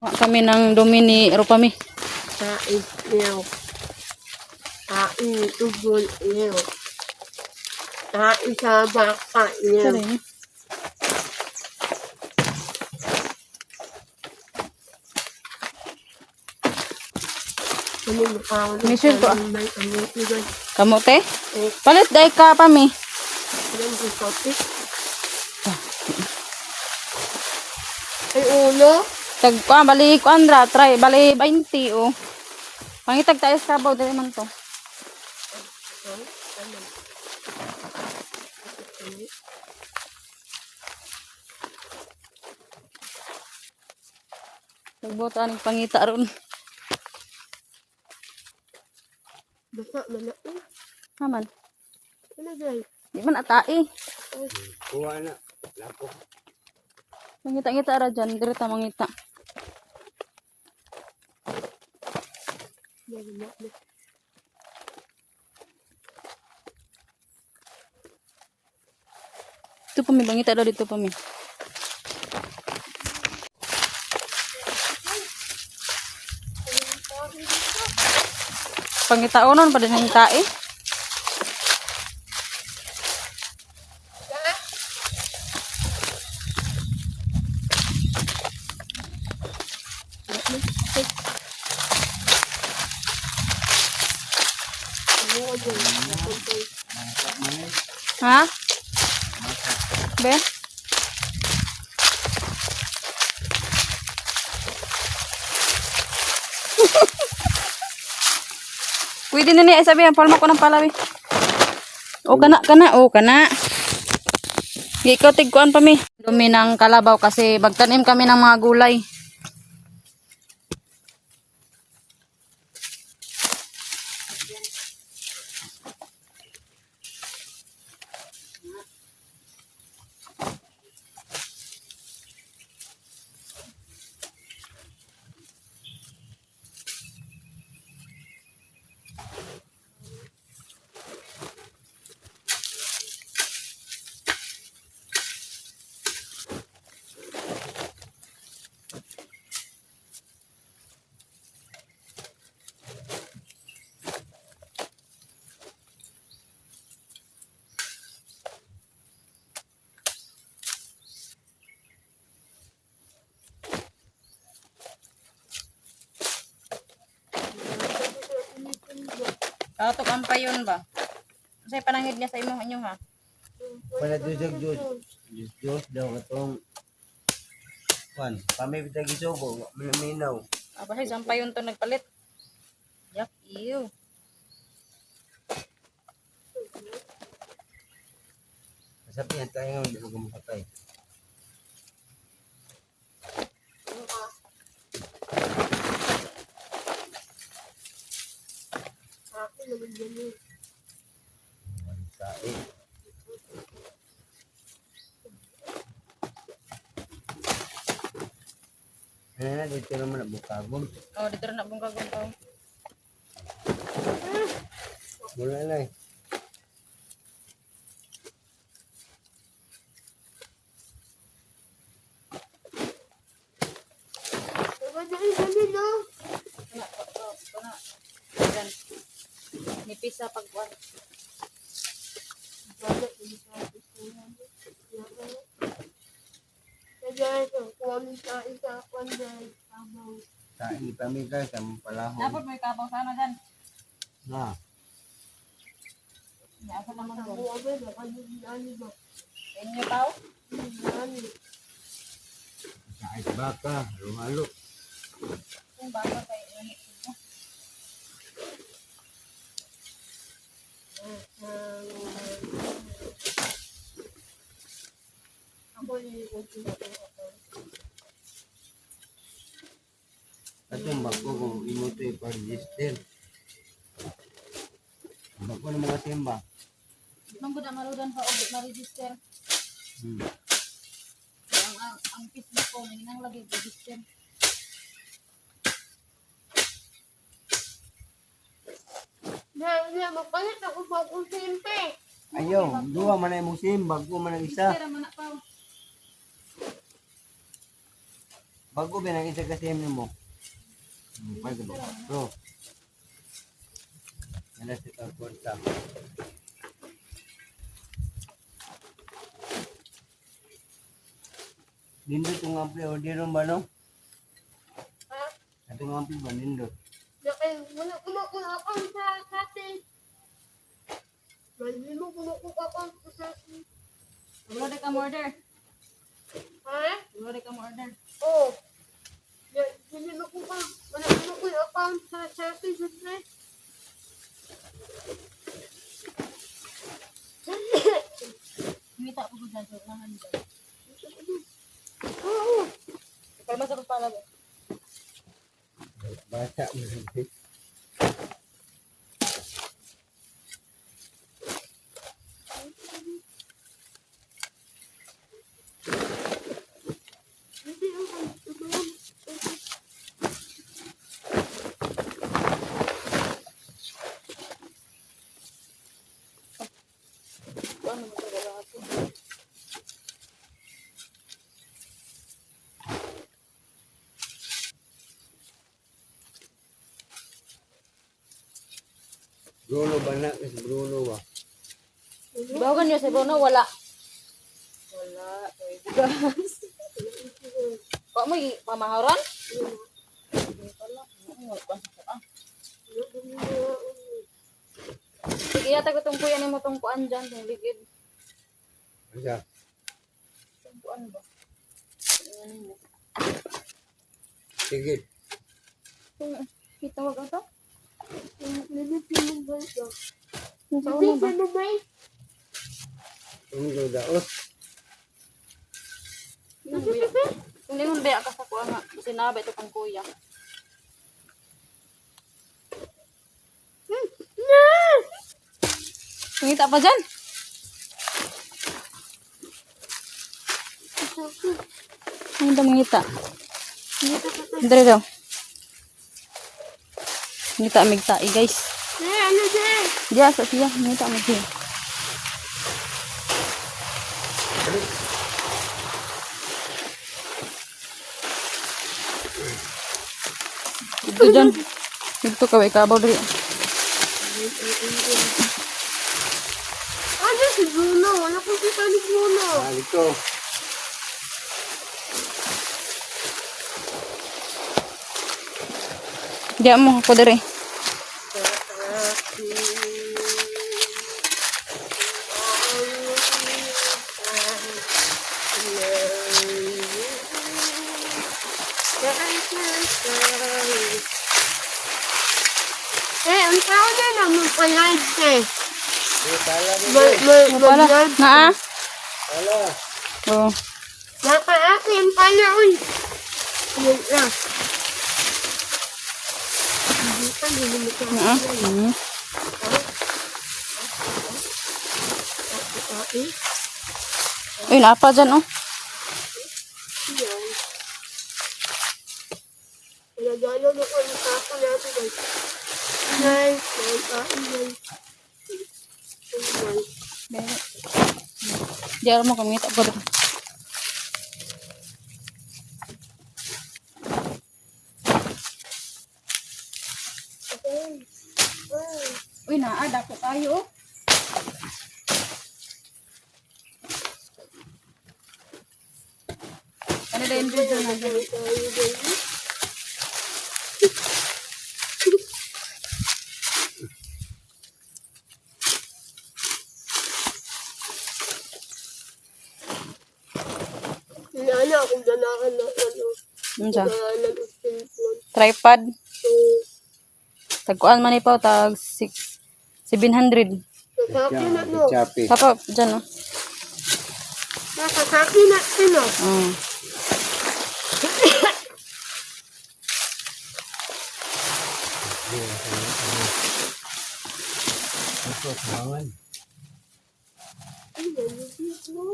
Kami ng dumi ni Ropami. Kain niyo. Kain tugol niyo. Kain sa baka niyo. Sorry. Mission ko. Kamote? Palit day ka Pami. Ay ulo. Tag bali ko andra try bali 20 oh. Pangitag tayo sa sabaw dili man to. Nagbota ang pangita ron. Baka malaki. Naman. Ano guys? Di man atai. Kuha na. Lapo. Mangita-ngita ra dyan. Direta mangita. Ito pa may bangita daw dito pa may. Pangitaonon pa din ang tae. Ha? Be? Pwede na niya sabihan, palma ko ng palawi. O kana. Ikaw tigkuan pa mi. Dumi ng kalabaw kasi magtanim kami ng mga gulay. Katok ang payon ba? Kasi panangid niya sa inyo ha. Pada Diyos. Diyos daw katong Juan, kami bitag isubo, minaw. Aba say sampayon to nagpalit. Yak iyo. Sabihan tayo ng di mo gumakatay. Tae. Na dito naman na bukagom. Oh, dito na bungkagong tao. Wala na eh. Yan. Nipis sa pagkuhan. Tae kami guys, ang palahon. Dapat may kabaw sana dyan. Na, Asa naman doon. Inyo tao? tae baka, halo-halo. Yung baka kay unik ito. At yung bako kung imo ito ipa-register. Bako ng mga simba. Nung na maludan pa og ma-register. Ang Facebook ko nang lagi register. Dahil mapalit ako bagong simpe. Ayaw, duwa man na imong simba, bago man ang isa. Register man na pa. Bago ba nang isa kasi mo? Bago ba? Bro. Ano si Tagporta? Nindot yung ampli order ba no? Ha? Atong ampli ba nindot? Wala ko na account sa atin. Hindi mo ko account sa atin. Wala ka order. Ha? Wala ka order. Oo. Hindi mo ko ka. Wala ko yung account sa atin. Siyempre. Ngita ko ko dyan. Unahan dyan. Oo. Kaya masarap pala. Bata mo. Hindi ako. Ano mo ito wala ako? Bruno ba na? Kasi Bruno ba? Bawagan nyo sa Bruno, wala. Wala. Ay, bugas. Kok mo pamaharan? Hindi pala. Sige, yata ko itong kuya ni mo itong kuan dyan, itong ligid. Ano siya? Itong kuan ba? Ayan mo. Sige. Kita wag ito? Nilipin mo ba ito? Sa una ba? Nilipin mo ba ito? Tumulong daot. Hindi mo baya ka sa kuha nga. Sinabi ito kang kuya. Ngita pa dyan? Ano daw mangita? Dari daw. Ngita amigta guys. Ano dyan? Diya sa siya. Ngita amigta. Ito dyan. Ito kaway kabaw dari. Ano si Bruno? Wala ko kita ni Bruno. Dito. Diya mo ako dari. Ang tao na naman pala eh. Tala Wala. Naa? Tala. Oo. Naka-akin pala, uy. Yun na. Hindi pa, hindi mo ka. Naa? Uy, napa dyan oh. Yan. Nagalo na ko yung kako natin, guys. Guys, guys. Diya mo kamita ko dari. Uy, naa, dako tayo oh. Ano na yung video na dyan? Hinala akong danakan na ano. Ano siya? Danakan ng cellphone. Tripod. So, Tagkuan man ipaw tag 700. sasaki na no. Chapi. Papa dyan oh. Sasaki na sino. Mm. Ito, samangan. Ay, nalubit mo.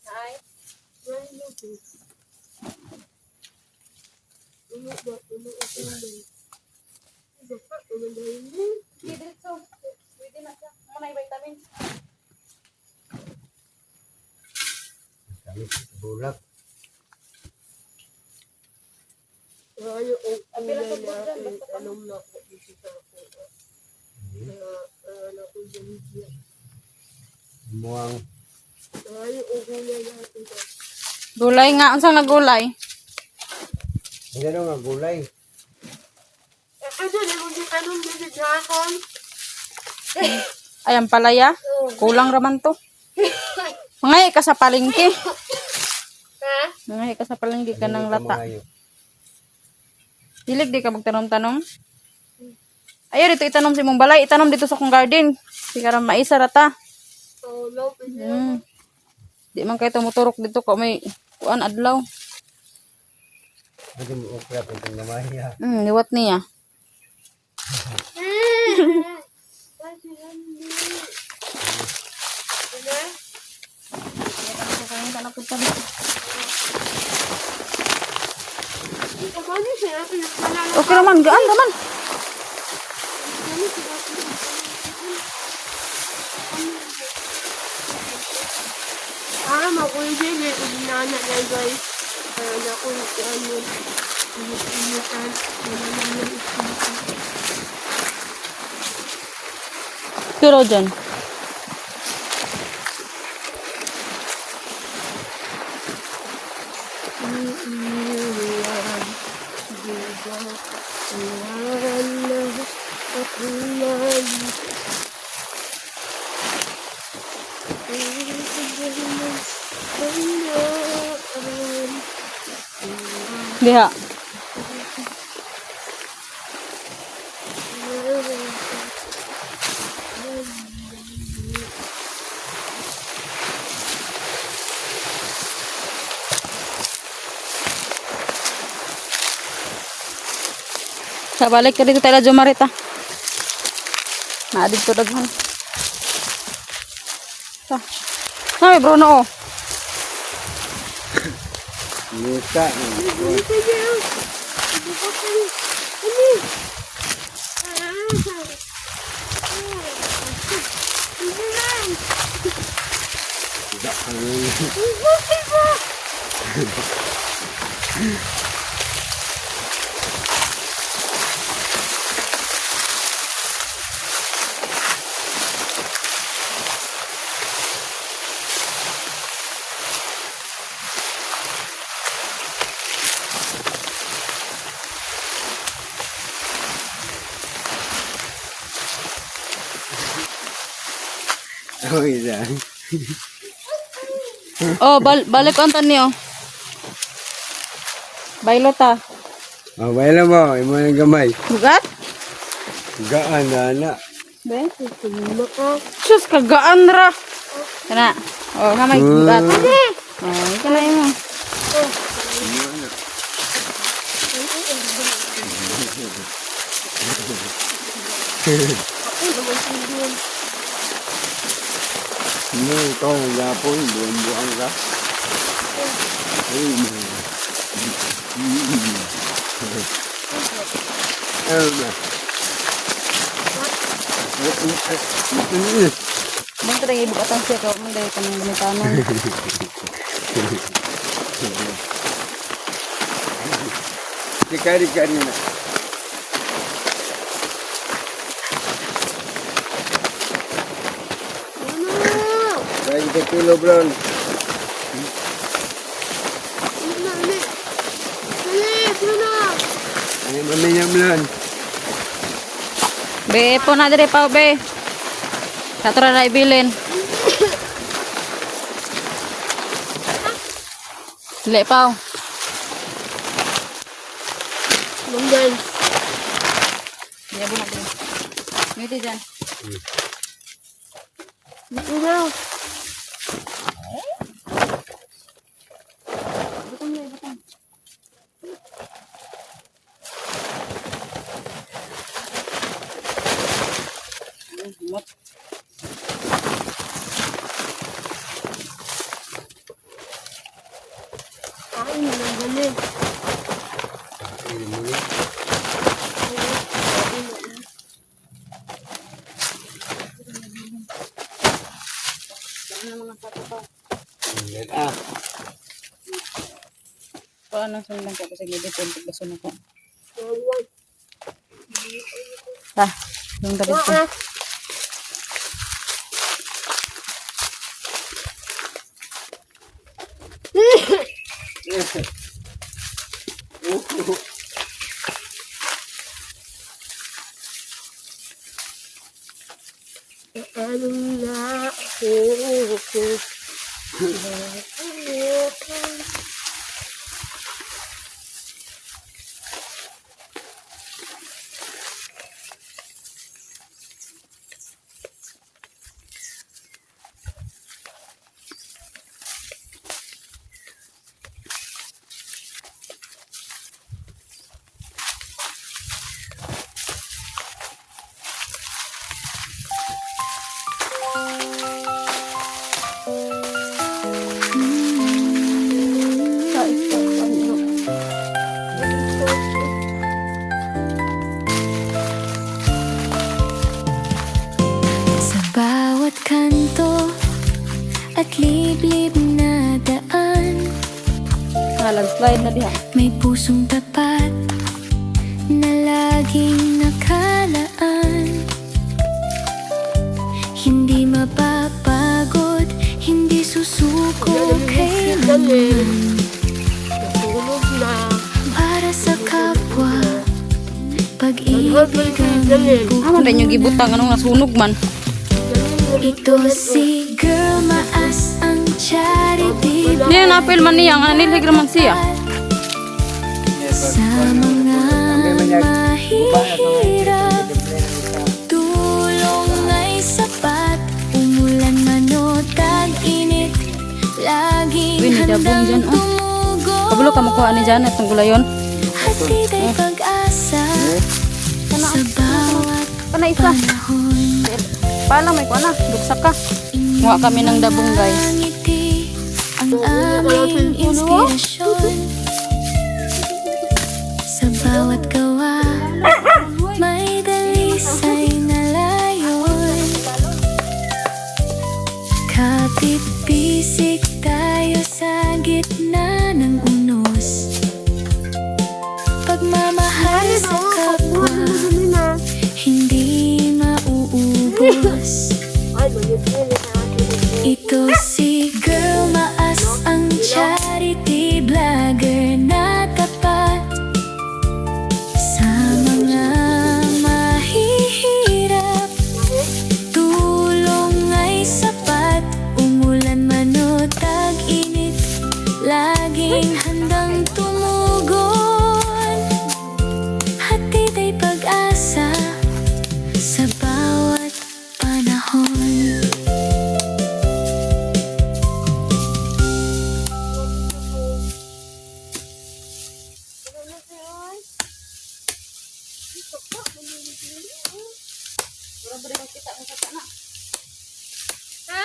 Ay. Nalubit. Ano ba? Ano ito na? Baka, ano ba yun? Diretso. Pwede na siya. Muna yung vitamin. Kami sa bulak. Ay, ang kulay natin. Anong na ako dito sa ako. Ano ko dyan dyan. Muang. Ay, ang kulay natin. Gulay nga. Unsang nga gulay? Ang gano'n nga gulay. Ano, anong dito dyan? Ayan palaya. Kulang raman to. Mangay ka sa palengke. Ha? Mangay ka sa palengke ka ng lata. Mangayo. Hilig di ka magtanom-tanom. Ayaw dito itanom si mong balay. Itanom dito sa kong garden. Di ka rin maisa rata. Oh, no, Di man kayo tumuturok dito ko may kuan adlaw. Hindi mo okra pa itong namaya. Liwat niya. Okay naman, gaan naman. Makuha din eh. Inana na guys. Nakuha si ano. Inutan. Pero dyan. Diha. Sa balik ka dito tayo Jomarita. Naadig to daghan. Sa. Sabi Bruno oh. Luta. Oh, isa. Oh, balik ko ang tanyo. Bailot ah. Oh, baila mo. Imo yung gamay. Bugat? Gaan na na. Be? Sus, kagaan ra. Kana. Oh, kamay bugat. Oh, ika na mo. Ini ikaw ang yapon. Buwan-buwan ka. Ay, ano na? Mung tara ibugatan siya ka mung dai kanang gamitanon. Kari-kari na. Lagi ke kilo bron. Ini maminya bron. Be, po na dire pa be. Katra na ibilin. Le pao. Munggan. Ya bu na din. Ngiti dyan. Ito na. Ay, nangganin. ano sundan ko kasi gid ito tigbason ako. Ayan. Ta, yung dali ko. Ano na ako? Sa bawat kanto at liblib na daan, Landslide na diha. may pusong tapat na laging nakalaan. Hindi mapapagod, hindi susuko kailanman. Natulog na. Para sa kapwa, pag-ibig ang Amo din yung gibutang anong nasunog man. ito si Girl Maas ang charity. Hindi na napil man niya nga nilhig naman siya. Sa mga mahihirap, tulong ay sapat. Umulan man o tag-init, Uy, laging may dabong handang dyan, oh. tumugon. Kabalo ka makuha ni Janet ng gulayon. Hatid ay pag-asa sa bawat Kana isa. panahon. Pala may kuha na, buksak ka. Muha kami ng dabong guys. Ngiti ang aming inspirasyon. Sa bawat gawa, may dalisay na layon. Kapit-bisik tayo sa gitna ng unos. Pagmamahal sa kapwa, hindi mauubos. Ay, manipili sa akin. Ito si Girl Maas ang charity vlogger na tapat sa mga mahihirap. Tulong ay sapat, umulan man o tag-init, laging handang tumugon. Hatid ay pag-asa sa bawat panahon. Ha?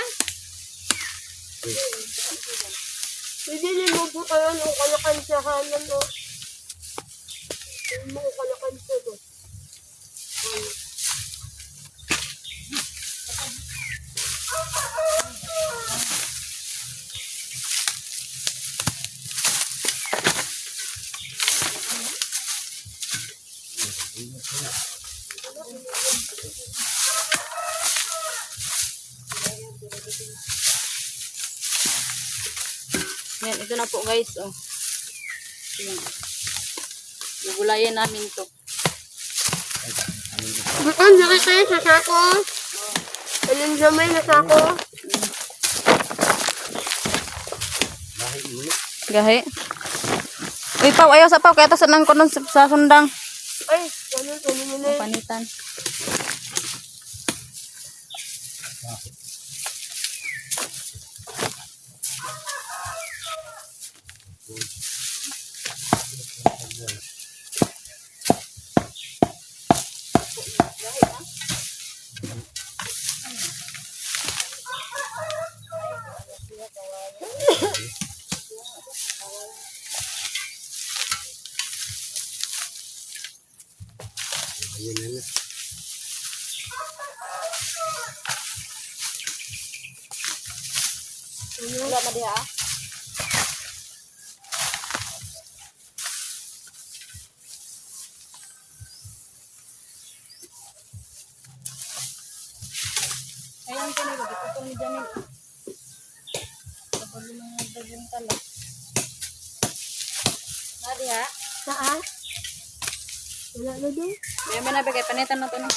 Pwede din mo po kayo ng kalakansahanan, no? Yung mga kalakansa, no? Yan, ito na po guys. Oh. Yan. Gugulayin namin to. Bukan, laki kayo sa sako. Anong gamay na sako? Gahe. Uy, Pao, ayaw sa Pao. Kaya tas nang konon sa sundang. Ay, ano mo na yun? Panitan. Wala na diha. ko ni Janet. Kapag yung daging tala. Nari ha? Saan? Wala na doon. May manabigay, panitan na to no.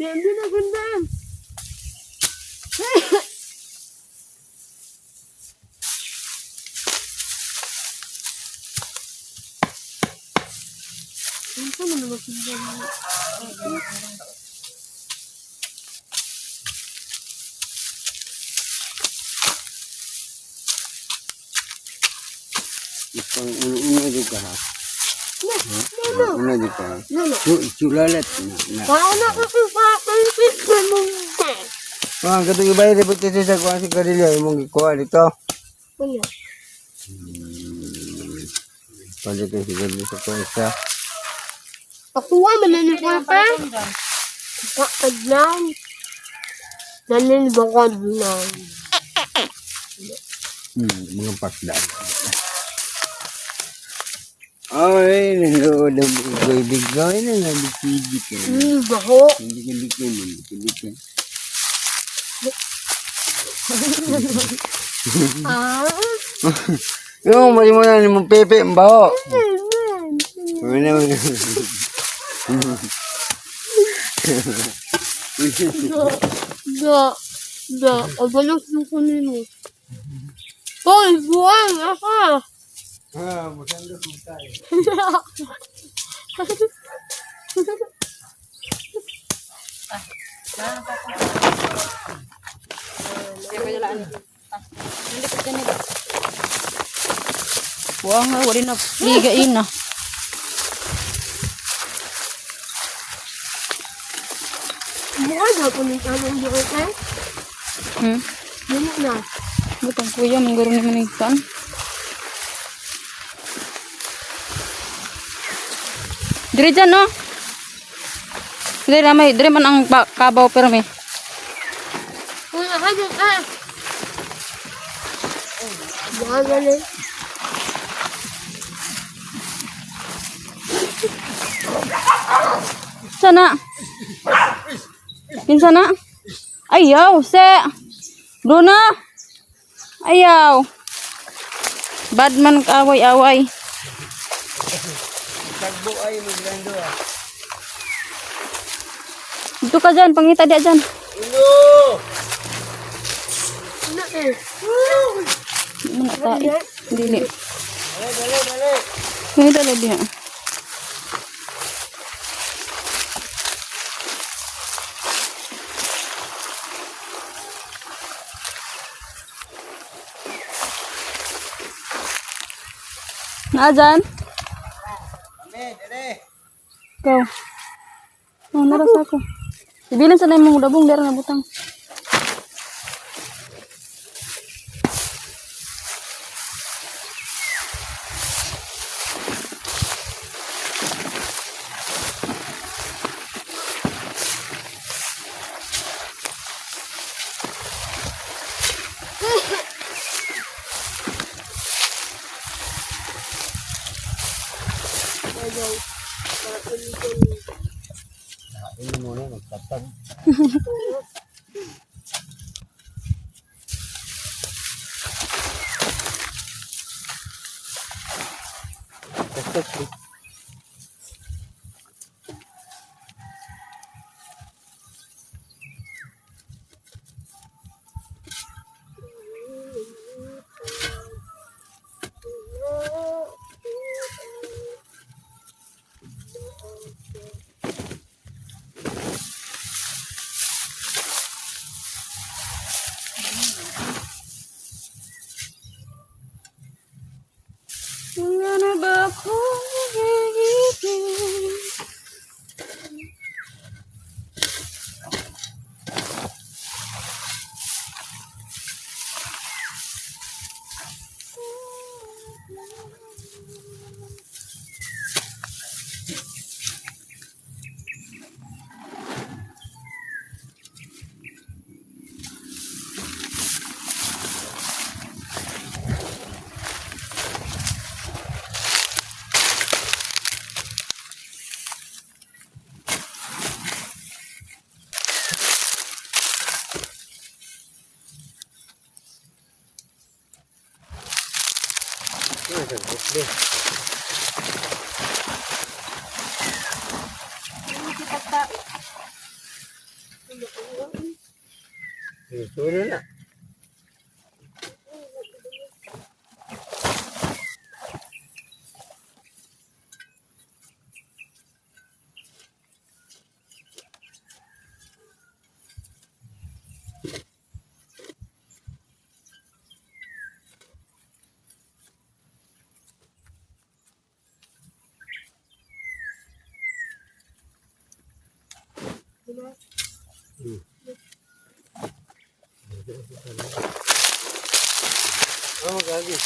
Hindi na ganda. Ano naman maganda? Ipang uno juga ha. Uno juga. Lolo. Chulalat na. Paano ko papansin ko mong Mga katong ibay report kasi sa kuha si Garilio imong gikuha dito. Kuya. Pwede kayo si Garilio sa kuha isa. Pakuha man na ni Papa. Pakadlang. Nanilbakad lang. Mga pasda. Ay, nanood ang bigoy-bigoy na nabikibik ka. Baho. Hindi ka likin, hindi ka likin. Ah. Yung mali mo na mong pepe, ang baho. Ano naman. Da. Abalok yung kunin mo. Hoy, buwan ako. Maganda kung tayo. Kaya pa jalaan. Hindi ko Janet. Buang nga, wali na. Ligain na. Buwan ako ng tanong doon eh. Dili na. Butang kuya, manggaro naman yung saan. Dire dyan, no? Dire man ang kabaw pero may. Kuya, hadi ah. Buwan galing. Sana. Kinsa na? Ayaw, se. Luna. Ayaw. Badman kaaway-away. Tagbo ay maglando ah. Dito ka dyan, pangita dia dyan. Ano eh? Hindi mo na tayo. Dili. Dali. Pangita dia dia. Naa dyan? Dali. Ikaw. Oh, naras ako. Ibilin sa na yung mga dabong, dara na butang. Ini muna magtatag. Wala na ba ako? Suno na. Oh, gagi.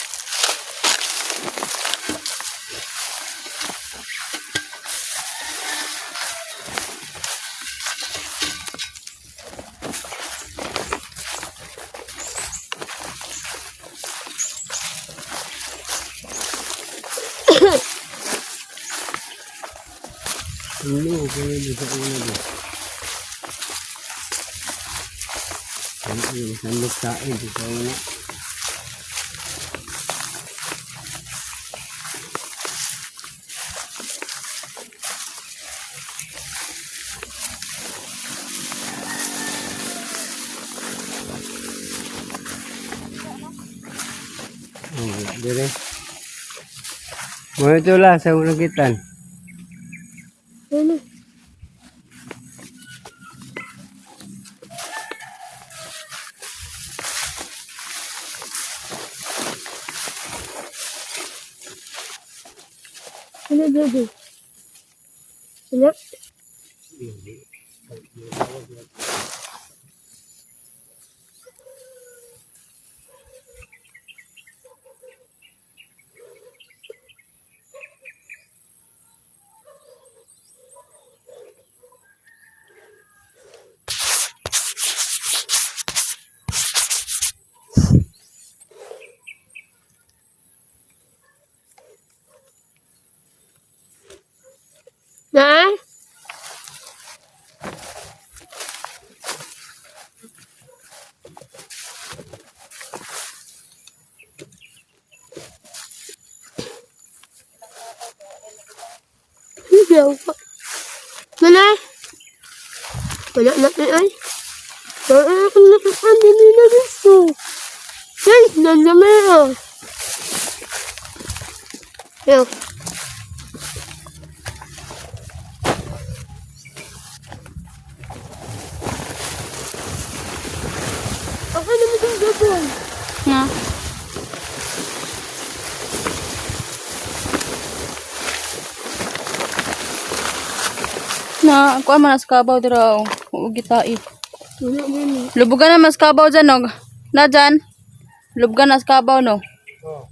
Ano, kaya dito ko na dito. Ano, sandok tayo dito na. Oh, dire. Mo ito la sa unagitan. Ano? Ano, baby? Ano? Na? Hindi ako. Nanay? Wala natin ay. Wala akong nakasaan din nila gusto. Guys, nandami ah. Yo. Okay naman yung gabon. Na. Na, ako man sa kabaw dira o gitai. Wala din eh. Lubugan na mas kabaw dyan, no? Na dyan? Lubugan na sa kabaw, no? Oh.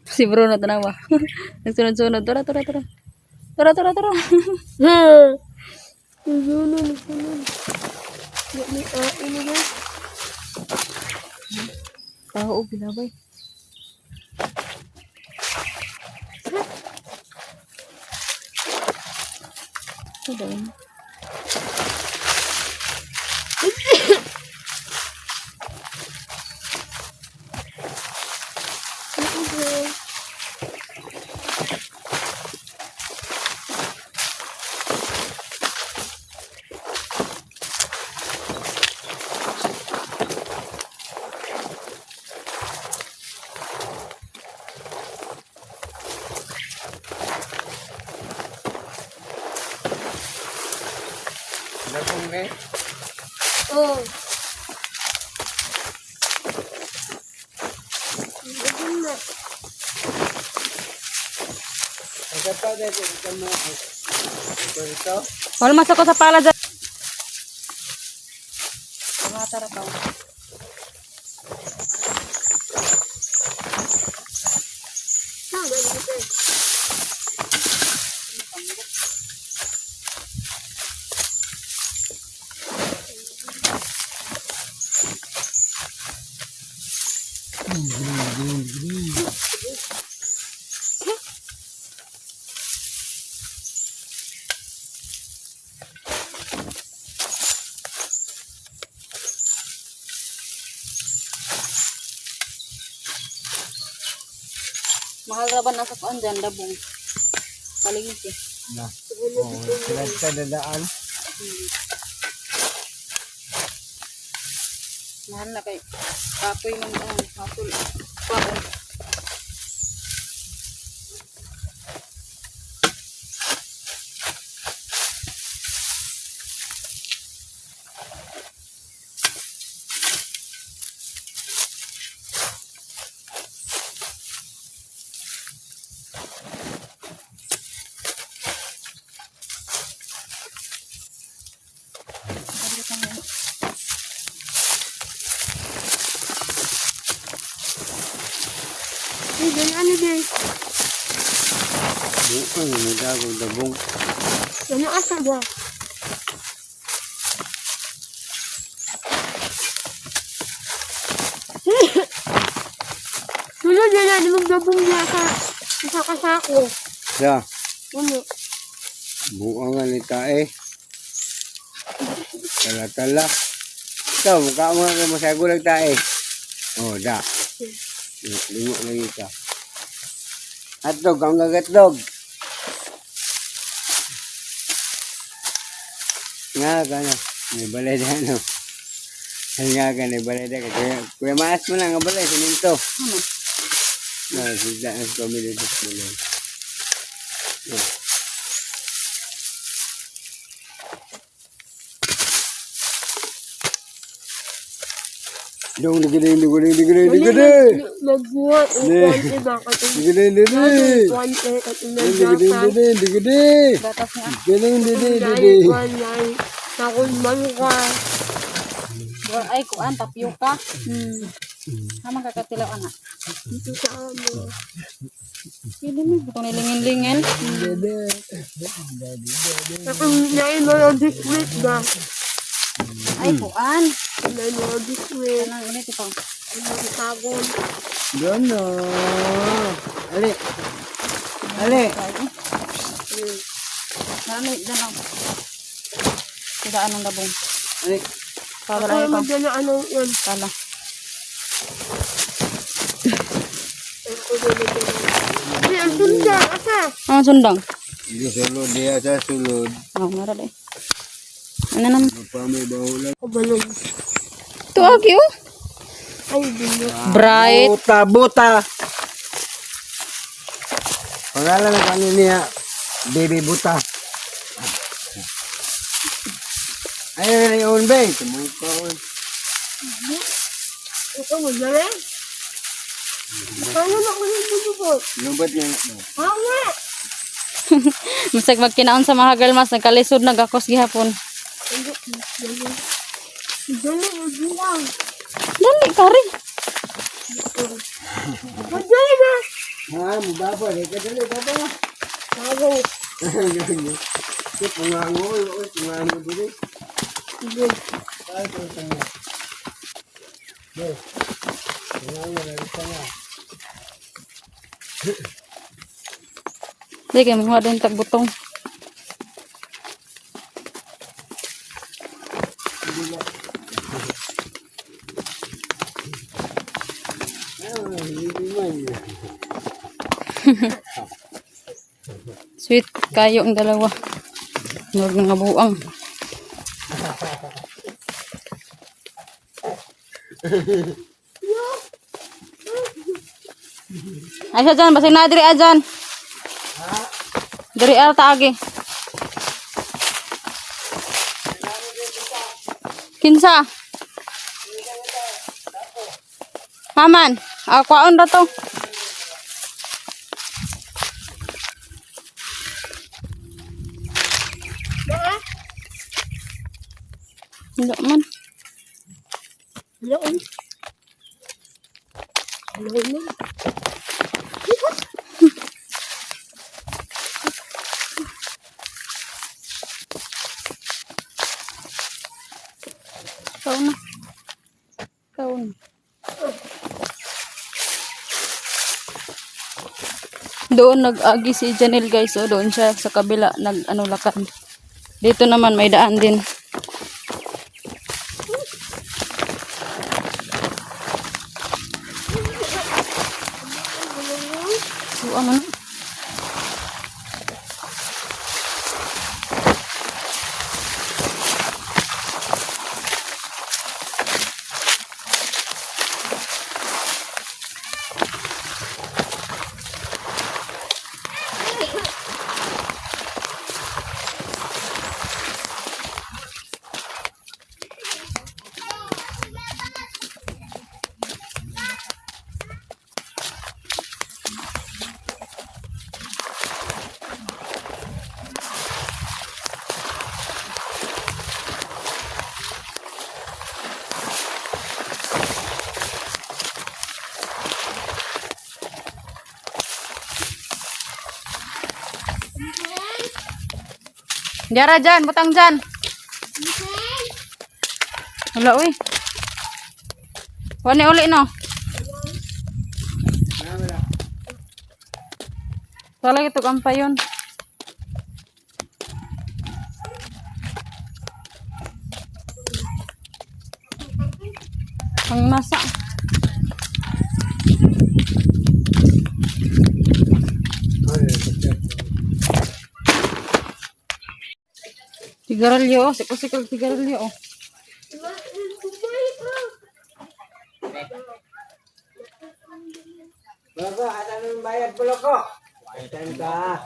Si Bruno, tanawa. Nagsunod-sunod. Tara, tara, tara. Tara, tara, tara. Ha! Nagsunod, nagsunod. Wala may ain na guys. Oo, binabay. Ito daw. Nagong eh. Oh. Gabon na. Agad pa dito ito mo. Ito. Wala masako sa pala dyan. Mga tara ka. Ha, gano'n ito. Mahal ra ba na sa kuan dyan, dabong. Palingki. Na. Oh, sila sa dadaan. Mahal na kay kapoy ng hapol. Paon. Ay, ganyan din. Bukan, may dagong dabong. Ganyan asa ba? Sunod na natin magdabong niya sa kasako. Sa, Ano? buang nga ni tae. Tala-tala. Ito, mukha mo na masago lang tae. Oh, da. Lingo lagi ka. Hotdog, ang gagatdog. Nga ka na. May balay na ano. Nga ka na, balay na ka. Kuya maas mo lang ang balay, siminto. Ano? Sida ang komedi sa balay. Dong, digiding. Magbuhat o kwante ba? Digiding. Kwante at Digiding. Gatas niya. Digiding. Nakulman ka. Ay, kuan, tapioca. Hamang kakatilaw anak. Dito sa ano. Pwede mo, butong nilingin-lingin. Ang nain mo yung biskuit ba? Ay, kuan. Nain mo yung biskuit. Anong ulit ito? Ang tagon. Dono. Ali. Ali. Marami, dyan lang. Tidak anong dabong. Ali. Para Ay, ito. magdala ano yun. Kala. Ay, ang tunda. Asa? Ang sundang. Di sulod dia sa sulod. Oh, meron eh. Ano naman? Pamay bahulan. Kabalong. Ito, agi oh. Ay, dino. Bright. Buta. Pangalan ng kanin niya, Baby Buta. Ayun na yun, be. Tumuka ko. Ito mo na rin. Kaya na ko yung bubot. Lubat niya. Hawa! Masag magkinaon sa mahagal mas. Nagkalisod nagakos gihapon. Dali, magbilang. Dali, kari. Magdali na! Ha, mababa. Kadali, baba. Hawa! Pungango. Pungango dito. Sige. Ay, pungango. Be. Pungango na rin na. Hindi kayo mga din tagbutong. Sweet kayo ang dalawa. Huwag nga buang. Ay siya dyan, basig na diri dyan. Diri ata agi. Kinsa? Haman, kwaon ra to. Hindi man. Hello? Hello? Kaon na. Kaon. Doon nag-agi si Janelle guys. O doon siya sa kabila nag-lakan. Dito naman may daan din. man. Jara dyan, butang dyan. Wala, uy. Wani uli, no? Wala ito kampay yun. Ang masa. Sigarilyo, sikol-sikol sigarilyo. Bago, ata nang bayad pulo ko. Paitan ka.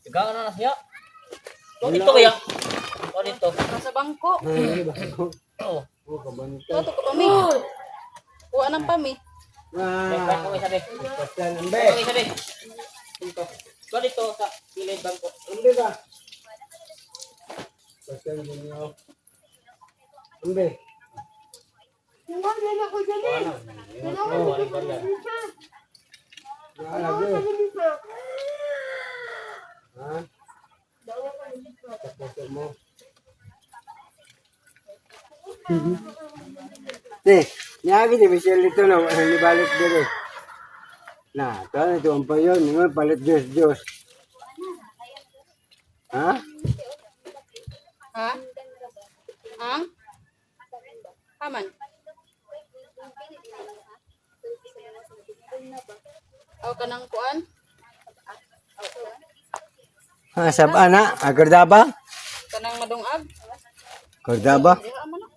Tiga na siya. To dito kaya. To dito. Nasa bangko. Oo. Oh, kabanta. Ito ko pami. Kuha ng pami. Bangko Ah, may sabi. pastan ang Bangko may be. sabi. Dito. To dito sa kilid bangko. Ambe ba? Pastan niyo. Ambe. Wala ko dyan eh. Wala ko Oh, dyan wala. Naalagi. Ha? Tapos mo. Nyagi di Michelle dito na balik dire. Nah, tayo ito ang pa yun. Ngayon, palit Diyos. Ha? Ha? Ang? Haman. Aw kanang kuan? Ha, sabana? Agardaba? Kanang madungag? Agardaba? Dira man na.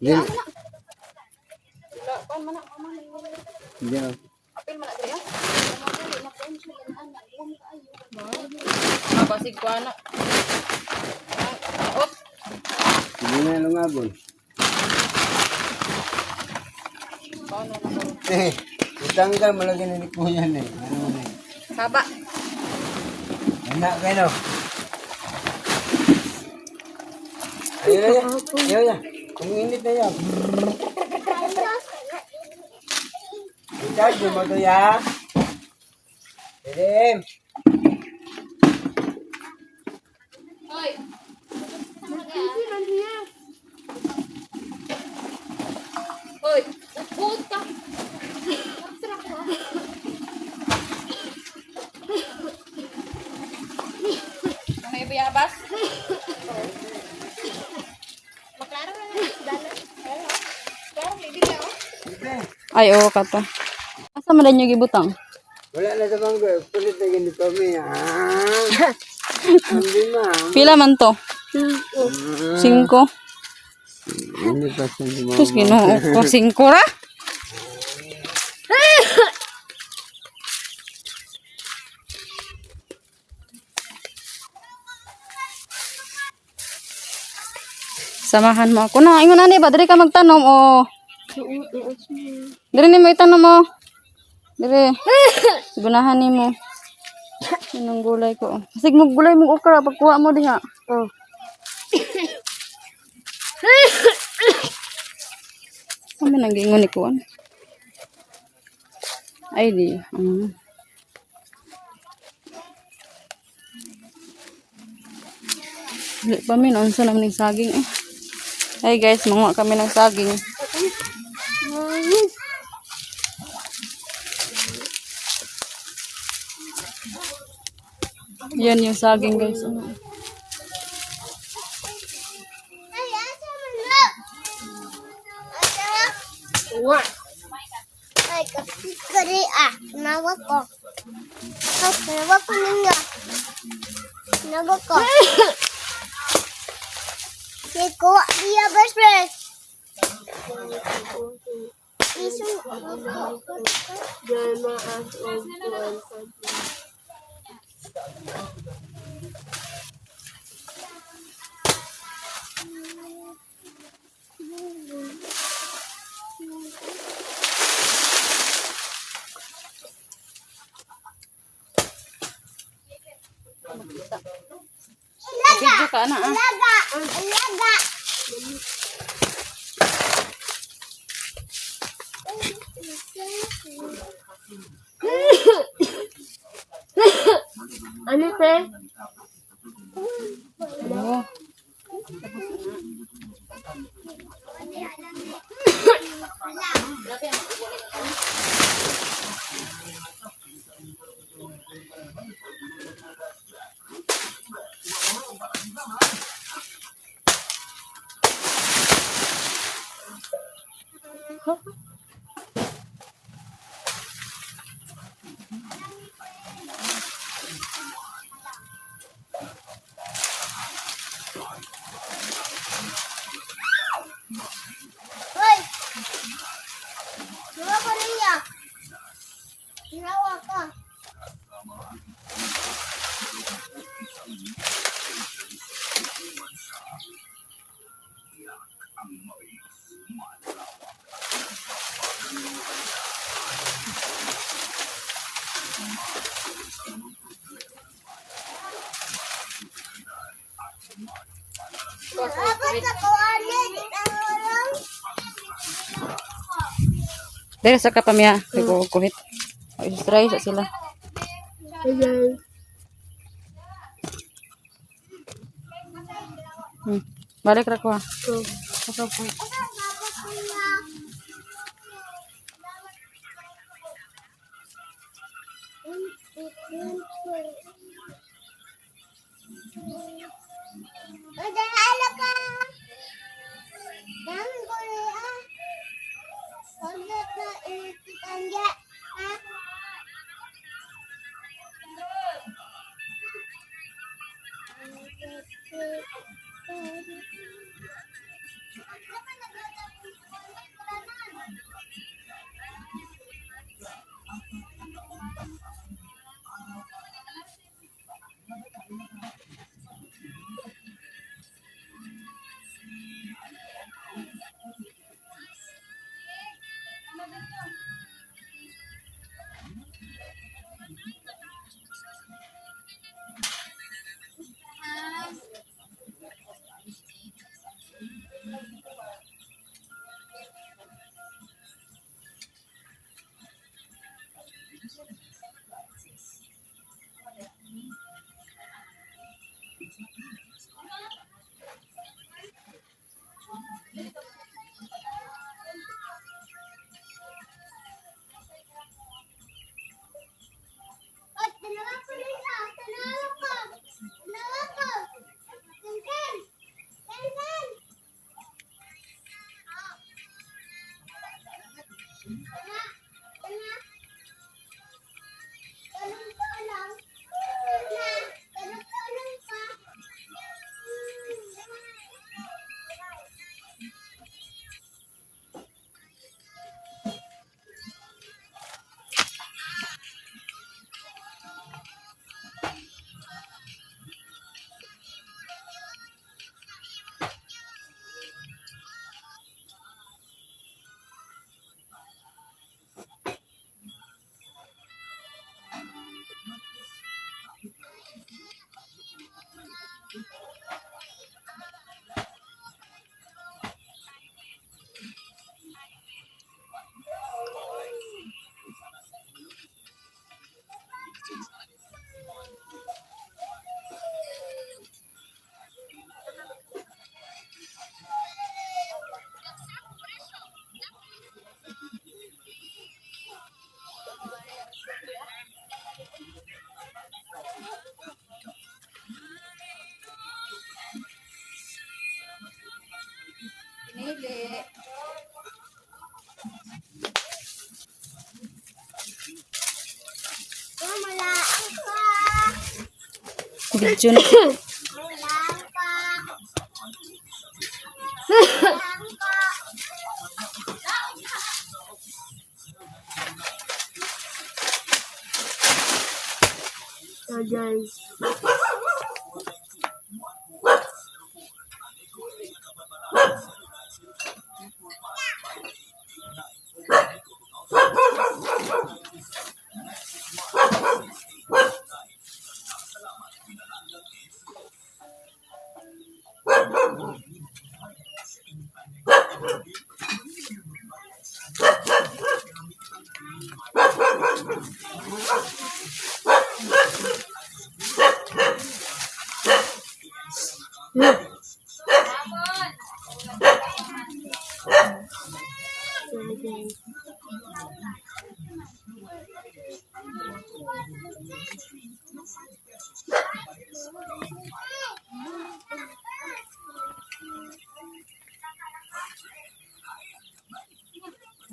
Din. Wala kuan man na. Diyan. Apil man na dira. Mabasig kuan na. Ot. Hindi na lungagon. Kuan na na. Itanggal malagi na ni Kuya na eh. Ano na eh. Saba. Anak kayo no? Ayaw na. Kung init na yan. I-charge mo to ya. Pilim. Hoy. Hoy. Puta. May bayabas? Ay, oo ka to. Asa man din yung gibutang? Wala na sa bangko. Pulit na ganito kami. Hindi na. Pila man to? 5. Hindi pa sa mo. Tapos ginoo ko 5 ra? Samahan mo ako na. Ingon ani ba? Diri ka magtanom o. Diri ni mo itanom mo. Diri. Gunahan ni mo. Anong gulay ko. Sige mo gulay mo okra pagkuha mo diha. Oh. Ano nang gingon ni kuan? Ay di. Dili pa min unsa naman ning saging eh. Ay guys, manguha kami ng saging. Yan yung saging guys. Tinawag ko. Tinawag ko ninyo. Tinawag ko. Siko, iya best friend. Isu. Jama as of one. Video ka na ah. Alaga. Ano te? Oh. Hoy! Tinawag ko ninyo. Tinawag ko. Dapat ako anin. Dere sa kapamya, kuhit. Ay, try sa sila. Ayan. Balik ra ko ah. Udah ala ka. Dan Korea. Udah na ikitan ya. Ha? Video na. So guys.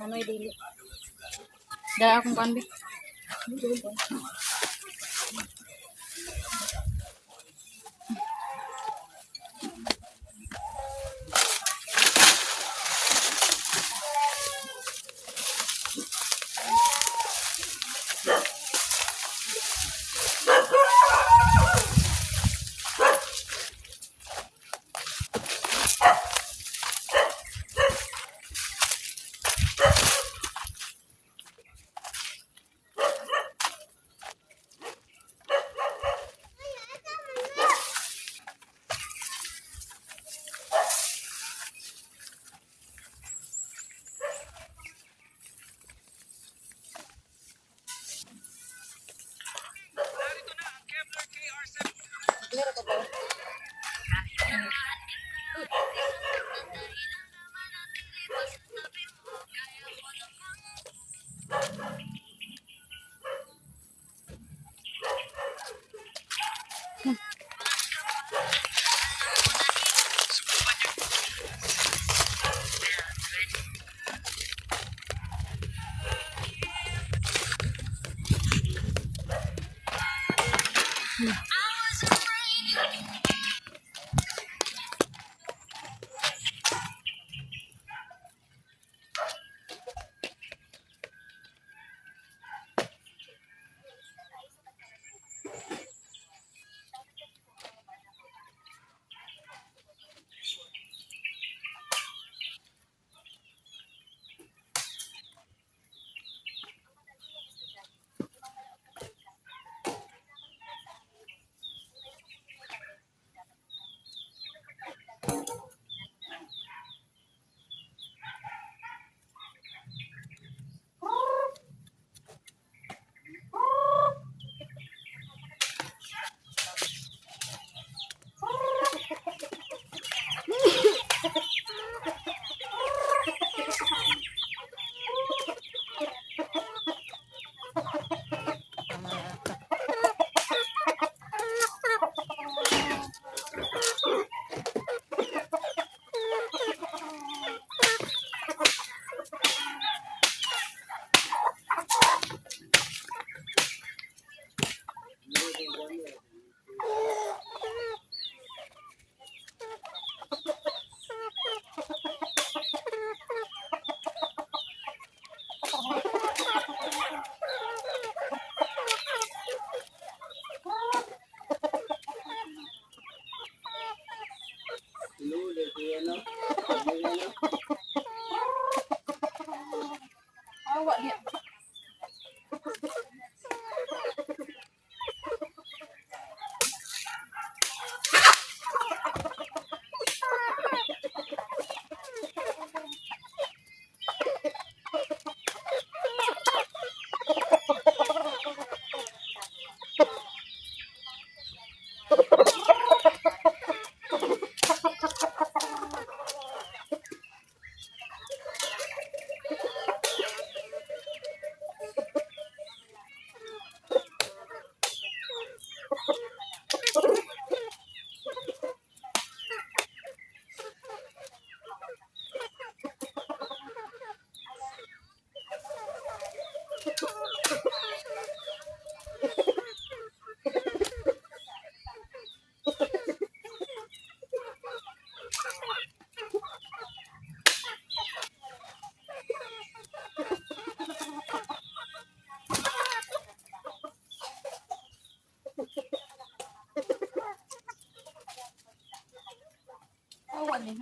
Ano dili? Dala akong kanbi. Awak dia. ni.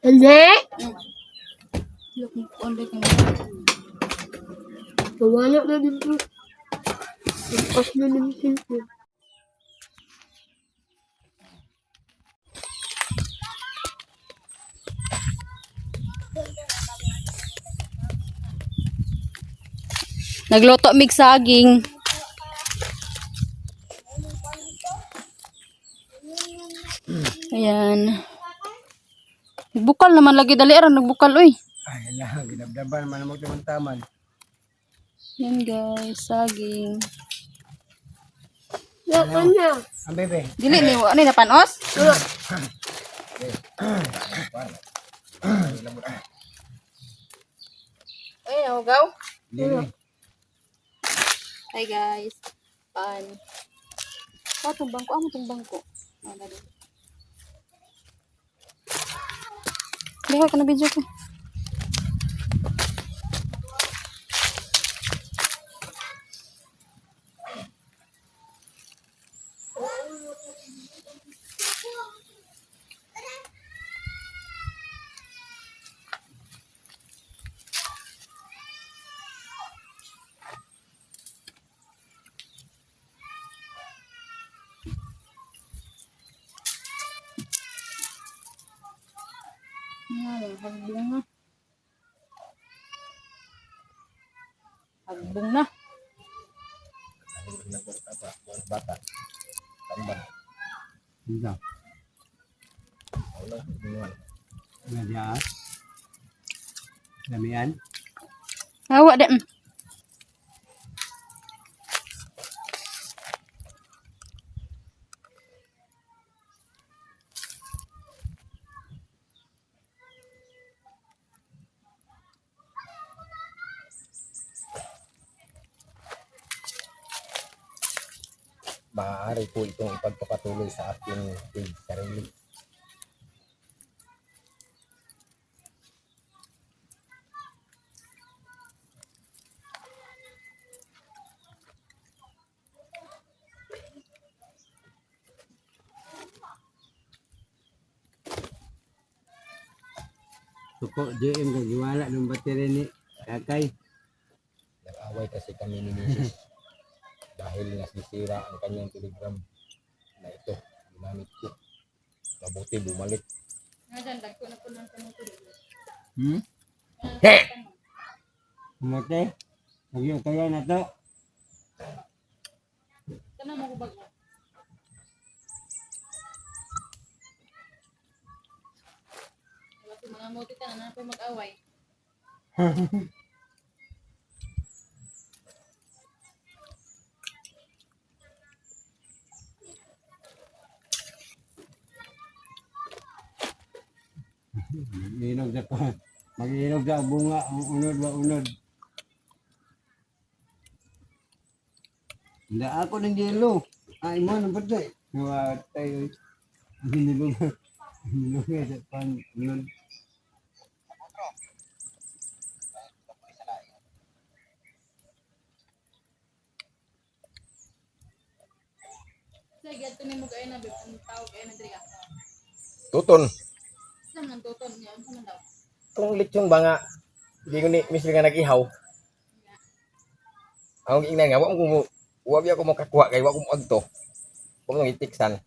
Hindi. Look, onde ka. Nawala na din po. Nagpas na din po. Nagluto mig saging. Ayan. Nagbukal naman lagi dali aran nagbukal oy. Ay, lang, ginabdaban, manamog taman. Yan guys, saging. Wala na. Ang bebe. Dili ni ano na panos? Ay, nahugaw. Dili. Hi guys. Pan. Tong bangko, amo tong bangko. Ah, dali. Liha ka na video ko. Hagbong na. Hagbong na. Bata. Tambang. Hindi. Wala. Binuan. Nadya. Damian. Awak dah. Maaari po itong ipagpapatuloy sa aking page sarili. Suko, JM, kagiwala ng battery ni Kakay. Nag-away kasi kami ni Mrs. dahil nasisira ang kanyang telegram na ito. Ginamit ko. Mabuti bumalik. He! Kumate? Nagyo kaya na to. Tanong mo ko ba? Wala ko mga moti ka na pa mag-away. Mag-inog na pa. Mag-inog na bunga. Ang unod ba unod. Hindi ako ng yelo. Ay mo, nang batay. Nga tayo. Hinilong. Hinilong nga sa pan. Unod. Sige, gato ni mo kayo na bib. Ang tao kayo na diri. Tuton. Saan nang tuton niya? Ano man daw? Kung lechon ba nga, hindi ko ni Miss nga nag-ihaw. Ang ingnan nga, wag ako makakuha kay wag ko agto. Kung nang itiksan.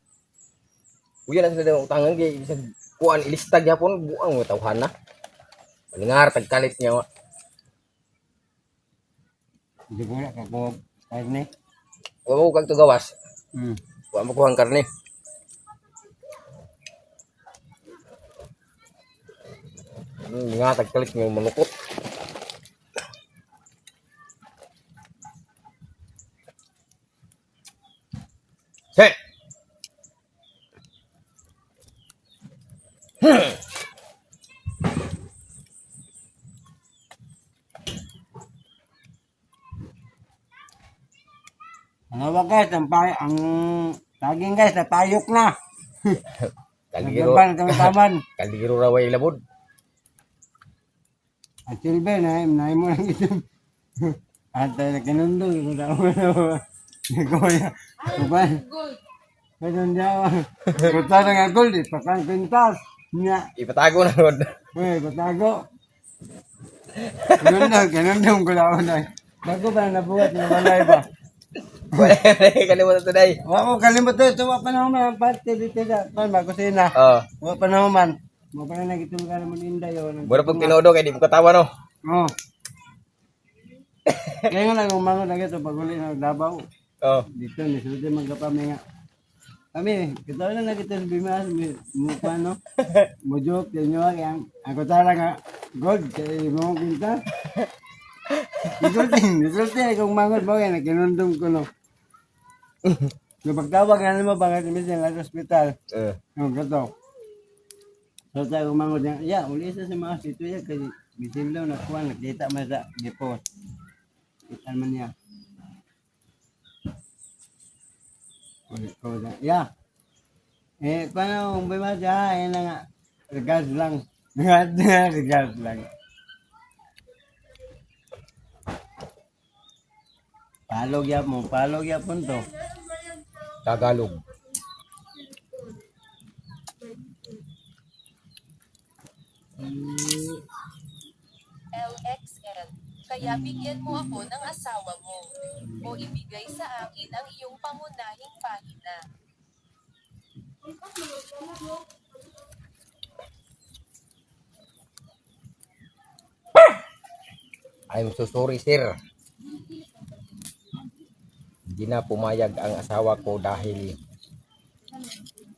Kuya na sila ng utangan kay bisag kuan ilistag yapon buang mo tawhan na. Malingar tagkalit niya. Hindi ko na kako. Kahit ni. Wag mo kag gawas. Hmm. Wag mo kuhang karne. Nga tagkalit ng manukot. He! Ano ba guys, ang saging guys, napayok na. Kaliro, Naglaban, taman. kaliro raway labod. At silbi, naay mo lang ito. At kinundol, kung saan mo na. Kuya, kupan. Gold. Kaya niya, kuta na nga gold, ipakang pintas. Niya, Ipatago na rod. kutago. Kinundol ko lang na. Bago ba nabuhat na balay ba? Wala kalimutan today. Wala ko kalimutan ito, wala pa naman ang parte dito sa kusina. Oh, Wala pa naman. Wala pa na nagitulog ka naman inday. buro pag tinodo kay di mo katawa no. Oo. Kaya nga lang umangon na ito pag uli ng Davao. Oh. Dito, nisulti magkapami nga. Kami, kita na nakita sa Bimas, mukha no? Mujok, tinyo, ako tala nga, gold, kaya mo pinta. Nisulti, kung mangon mo, kaya nakinundong ko no. So pagtawag nga naman, bakit imis yung hospital. Yung gato. So tayo mangon niya, ya, uli sa mga sito ya, kasi bitin daw nakuha, nakita man sa depot. Kita man niya. Ulit ko na, ya. Paano kung bima siya, yan na nga, regards lang. Regards lang. Palog yapon to. Tagalog. LXN. Kaya bigyan mo ako ng asawa mo. O ibigay sa akin ang iyong pangunahing pahina. I'm so sorry, sir. Hindi na pumayag ang asawa ko dahil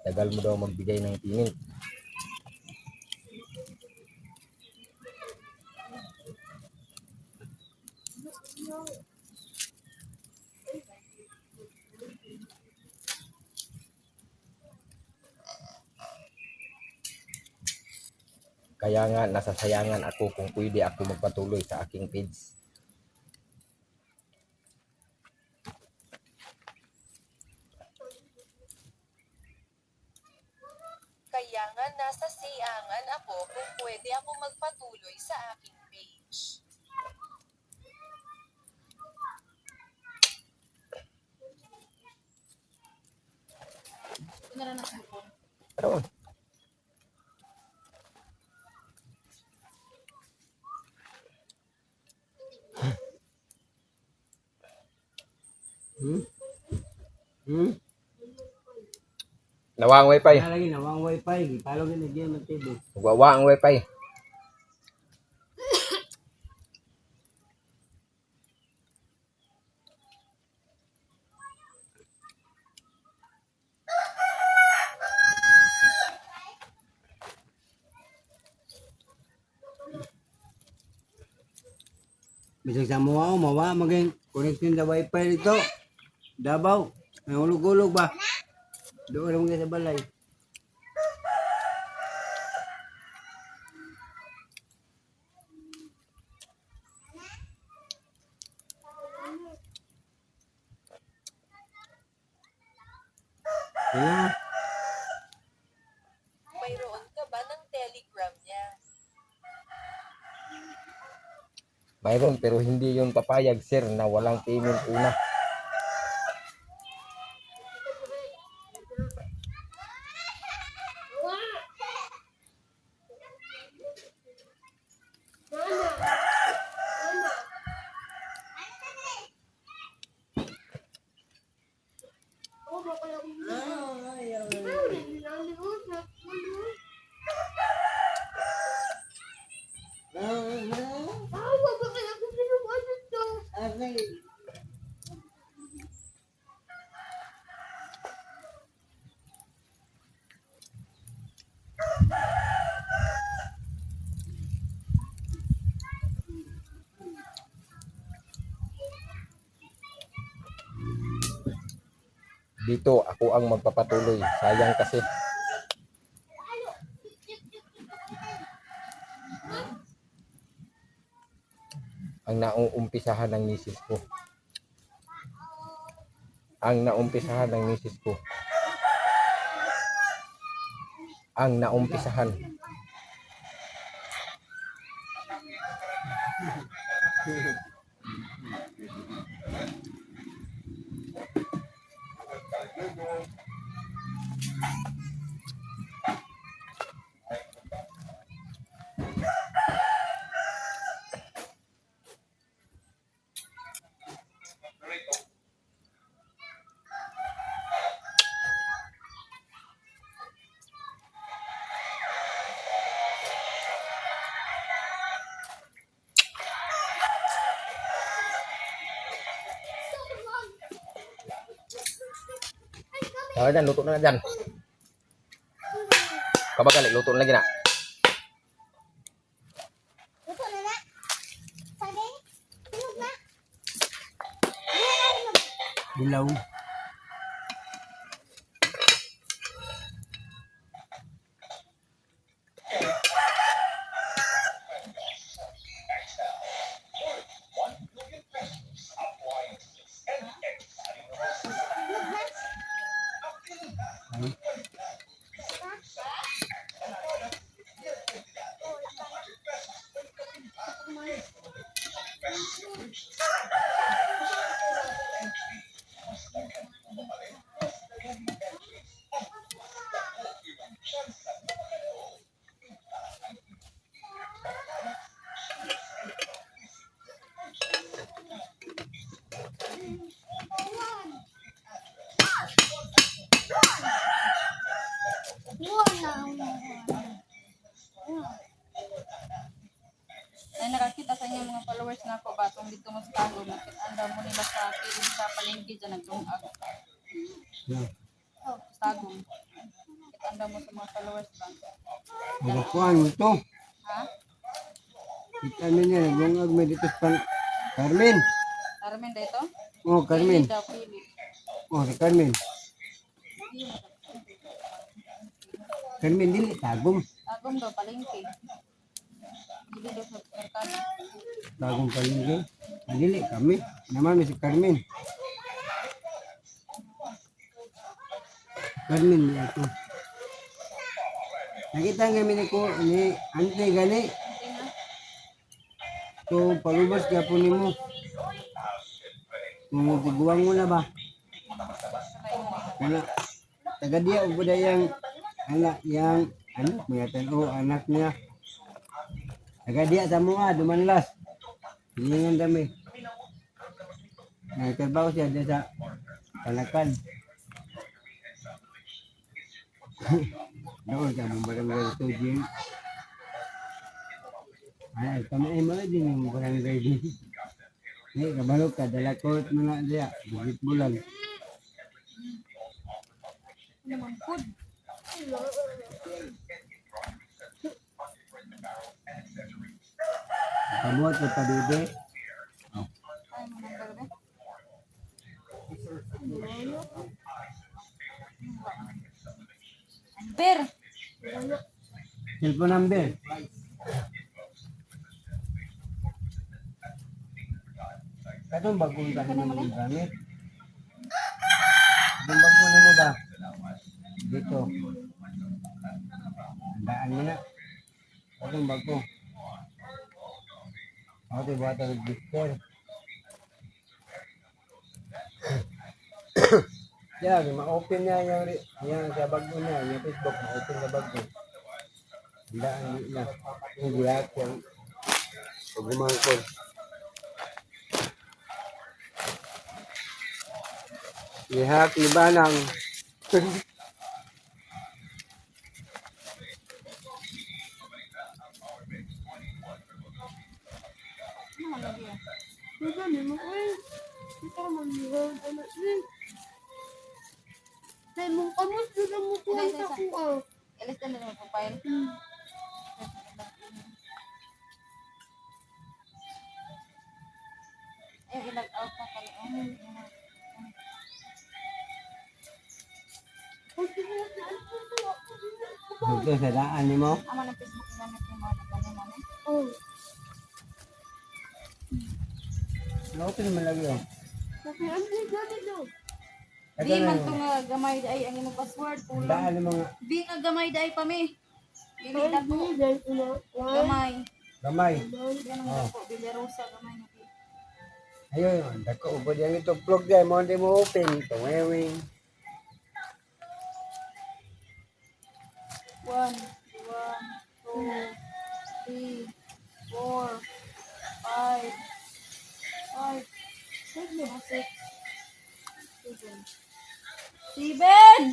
tagal mo daw magbigay ng tingin. Kaya nga nasasayangan ako kung pwede ako magpatuloy sa aking page. Kaya nga nasa sayangan ako kung pwede ako magpatuloy sa aking page. Ano? Nawa ang wifi. Lagi na wang wifi, palog na diyan man TV. Wawa ang wifi. Bisag sa mawa maging connection sa wifi dito. Davao, may ulog-ulog ba? Doon lang mga sa balay. Kaya, Mayroon ka ba ng telegram niya? Mayroon pero hindi yun papayag, sir, na walang payment una. Dito ako ang magpapatuloy. Sayang kasi. Ang naumpisahan ng misis ko. Ang naumpisahan ng misis ko. Ang naumpisahan. Dyan, luto na dyan. Kabagali, luto na lagi na. dilaw. Ang dito mas tago, nakitanda mo nila sa akin sa palengke dyan, nagtungag. Yeah. Tago. Nakitanda mo sa mga followers ba? Nagakuhan mo to. Ha? Kita niya, nagbungag may dito sa Carmen. Carmen dito? Oh, Carmen. Pili daw, pili. Oh, si Carmen. Carmen, dili, tagong. Tagong daw, palengke. Dili daw sa merkado. Tagong palinggi. Dili, kami. Naman si Carmen. Carmen, niya ito. Nakita kami ni Ante gani. So, palubas ka po ni mo. Tiguang mo na ba? Wala. Taga dia o ba yang anak yang anak mo yatan o anak niya. Taga dia sa mga dumanlas. Hilingan dami. Nagtrabaho siya dyan sa Palakan. Doon sa mong barangay ito, Jim. Ay, kami ay mga din yung barangay din. Ay, kabalok ka, dalakot mo na diya. Bugit bulan. Kamuot na pa, bebe. Per! Cellphone number. Katong bagong dahil mo gamit. Katong bagong mo ba? Dito. Daan mo na. Katong bago. Ako ito ba ito register? Yeah, ma-open niya yung sa bago niya, yung Facebook, ma-open na bago. Daan na. Yung diyak yung pagumangkod. Ihak ni Banang. Magani mo ay. Ito man mo anak ni. Say mo kamo sudah mo kuha sa kuha. Ilis na lang yung file. Ay, ilag out na kami. Dito sa daan ni mo. Ama ng Facebook namin yung mga nagkano namin. Oh. Na-open mo lagi oh. Kasi ang gani daw. Di man to nga gamay ay ang imong password. Daan Kulang. ni mga Di nga gamay dai pa mi. Dili Ay, na ko. dahil ina. Gamay. gamay. Yan ang dako. Dili rosa gamay na. Ayun, dako ubod yang ito plug dyan mo hindi mo open. Tungewing. 1, 2, 3, 4, 5, 6, 7.